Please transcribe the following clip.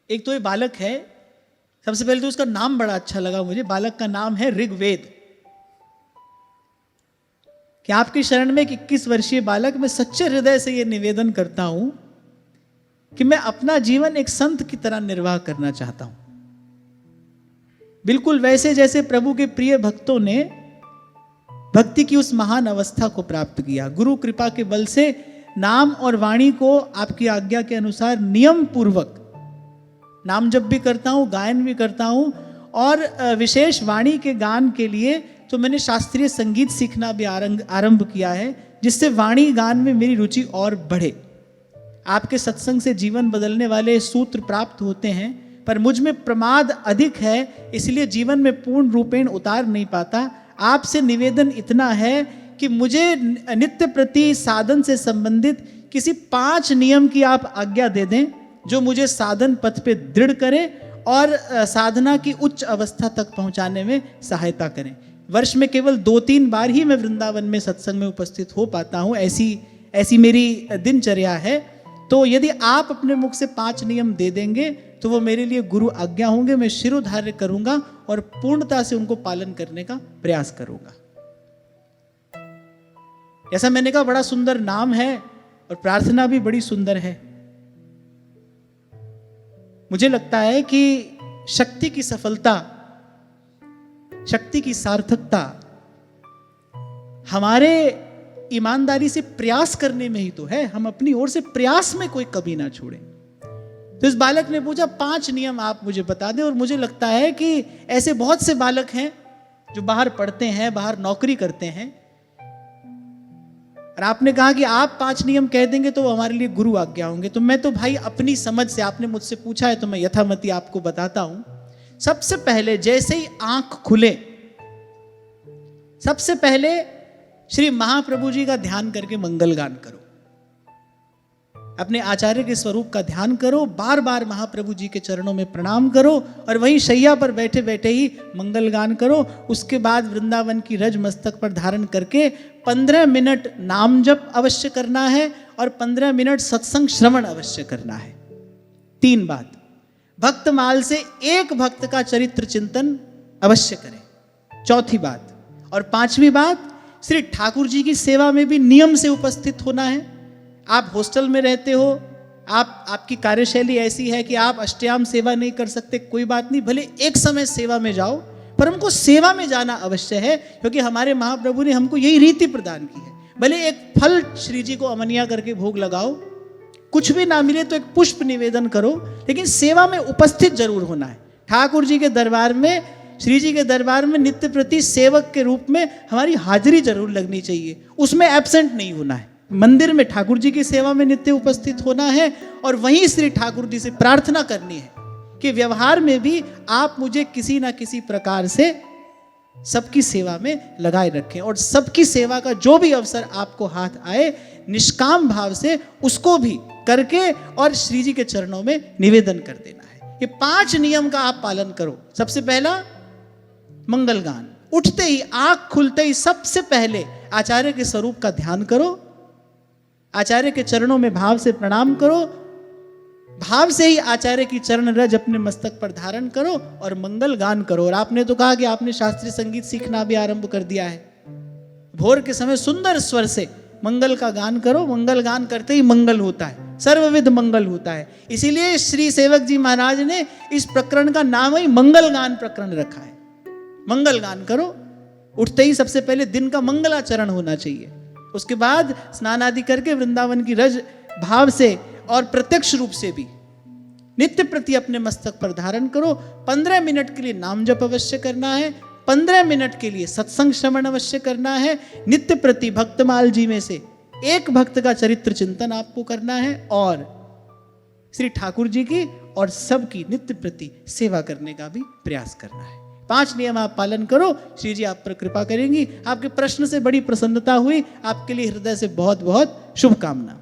एक तो ये बालक है, सबसे पहले तो उसका नाम बड़ा अच्छा लगा मुझे। बालक का नाम है ऋग्वेद। कि आपकी शरण में एक 21 वर्षीय बालक, मैं सच्चे हृदय से ये निवेदन करता हूं कि मैं अपना जीवन एक संत की तरह निर्वाह करना चाहता हूं, बिल्कुल वैसे जैसे प्रभु के प्रिय भक्तों ने भक्ति की उस महान अवस्था को प्राप्त किया। गुरु कृपा के बल से नाम और वाणी को आपकी आज्ञा के अनुसार नियम पूर्वक नाम जप भी करता हूं, गायन भी करता हूं, और विशेष वाणी के गान के लिए तो मैंने शास्त्रीय संगीत सीखना भी आरंभ किया है, जिससे वाणी गान में मेरी रुचि और बढ़े। आपके सत्संग से जीवन बदलने वाले सूत्र प्राप्त होते हैं, पर मुझ में प्रमाद अधिक है, इसलिए जीवन में पूर्ण रूपेण उतार नहीं पाता। आपसे निवेदन इतना है कि मुझे नित्य प्रति साधन से संबंधित किसी 5 नियम की आप आज्ञा दे दें, जो मुझे साधन पथ पे दृढ़ करें और साधना की उच्च अवस्था तक पहुंचाने में सहायता करें। वर्ष में केवल 2-3 बार ही मैं वृंदावन में सत्संग में उपस्थित हो पाता हूं, ऐसी मेरी दिनचर्या है। तो यदि आप अपने मुख से 5 नियम दे देंगे तो वो मेरे लिए गुरु आज्ञा होंगे। मैं शिरोधार्य करूंगा और पूर्णता से उनको पालन करने का प्रयास करूंगा। ऐसा मैंने कहा, बड़ा सुंदर नाम है और प्रार्थना भी बड़ी सुंदर है। मुझे लगता है कि शक्ति की सफलता, शक्ति की सार्थकता हमारे ईमानदारी से प्रयास करने में ही तो है। हम अपनी ओर से प्रयास में कोई कमी ना छोड़ें। तो इस बालक ने पूछा 5 नियम आप मुझे बता दें। और मुझे लगता है कि ऐसे बहुत से बालक हैं जो बाहर पढ़ते हैं, बाहर नौकरी करते हैं, और आपने कहा कि आप 5 नियम कह देंगे तो वो हमारे लिए गुरु आज्ञा होंगे। तो मैं तो भाई अपनी समझ से, आपने मुझसे पूछा है तो मैं यथामति आपको बताता हूं। सबसे पहले जैसे ही आंख खुले, सबसे पहले श्री महाप्रभु जी का ध्यान करके मंगल गान करो। अपने आचार्य के स्वरूप का ध्यान करो, बार बार महाप्रभु जी के चरणों में प्रणाम करो, और वहीं शैया पर बैठे बैठे ही मंगल गान करो। उसके बाद वृंदावन की रज मस्तक पर धारण करके 15 मिनट नाम जप अवश्य करना है और 15 मिनट सत्संग श्रवण अवश्य करना है। 3 बात, भक्तमाल से एक भक्त का चरित्र चिंतन अवश्य करें। 4थी बात, और 5वीं बात, श्री ठाकुर जी की सेवा में भी नियम से उपस्थित होना है। आप हॉस्टल में रहते हो, आपकी कार्यशैली ऐसी है कि आप अष्टयाम सेवा नहीं कर सकते, कोई बात नहीं, भले एक समय सेवा में जाओ, पर हमको सेवा में जाना अवश्य है, क्योंकि हमारे महाप्रभु ने हमको यही रीति प्रदान की है। भले एक फल श्री जी को अमनिया करके भोग लगाओ, कुछ भी ना मिले तो एक पुष्प निवेदन करो, लेकिन सेवा में उपस्थित जरूर होना है। ठाकुर जी के दरबार में, श्री जी के दरबार में नित्य प्रति सेवक के रूप में हमारी हाजिरी जरूर लगनी चाहिए, उसमें एब्सेंट नहीं होना है। मंदिर में ठाकुर जी की सेवा में नित्य उपस्थित होना है, और वहीं श्री ठाकुर जी से प्रार्थना करनी है कि व्यवहार में भी आप मुझे किसी ना किसी प्रकार से सबकी सेवा में लगाए रखें, और सबकी सेवा का जो भी अवसर आपको हाथ आए, निष्काम भाव से उसको भी करके और श्री जी के चरणों में निवेदन कर देना है। ये 5 नियम का आप पालन करो। सबसे पहला मंगल गान, उठते ही, आंख खुलते ही सबसे पहले आचार्य के स्वरूप का ध्यान करो, आचार्य के चरणों में भाव से प्रणाम करो, भाव से ही आचार्य की चरण रज अपने मस्तक पर धारण करो और मंगल गान करो। और आपने तो कहा कि आपने शास्त्रीय संगीत सीखना भी आरंभ कर दिया है। भोर के समय सुंदर स्वर से मंगल का गान करो। मंगल गान करते ही मंगल होता है, सर्वविध मंगल होता है। इसीलिए श्री सेवक जी महाराज ने इस प्रकरण का नाम ही मंगल गान प्रकरण रखा है। मंगल गान करो, उठते ही सबसे पहले दिन का मंगलाचरण होना चाहिए। उसके बाद स्नान आदि करके वृंदावन की रज भाव से और प्रत्यक्ष रूप से भी नित्य प्रति अपने मस्तक पर धारण करो। 15 मिनट के लिए नाम जप अवश्य करना है, 15 मिनट के लिए सत्संग श्रवण अवश्य करना है। नित्य प्रति भक्तमाल जी में से एक भक्त का चरित्र चिंतन आपको करना है, और श्री ठाकुर जी की और सबकी नित्य प्रति सेवा करने का भी प्रयास करना है। 5 नियम आप पालन करो, श्री जी आप पर कृपा करेंगी। आपके प्रश्न से बड़ी प्रसन्नता हुई। आपके लिए हृदय से बहुत बहुत शुभकामना।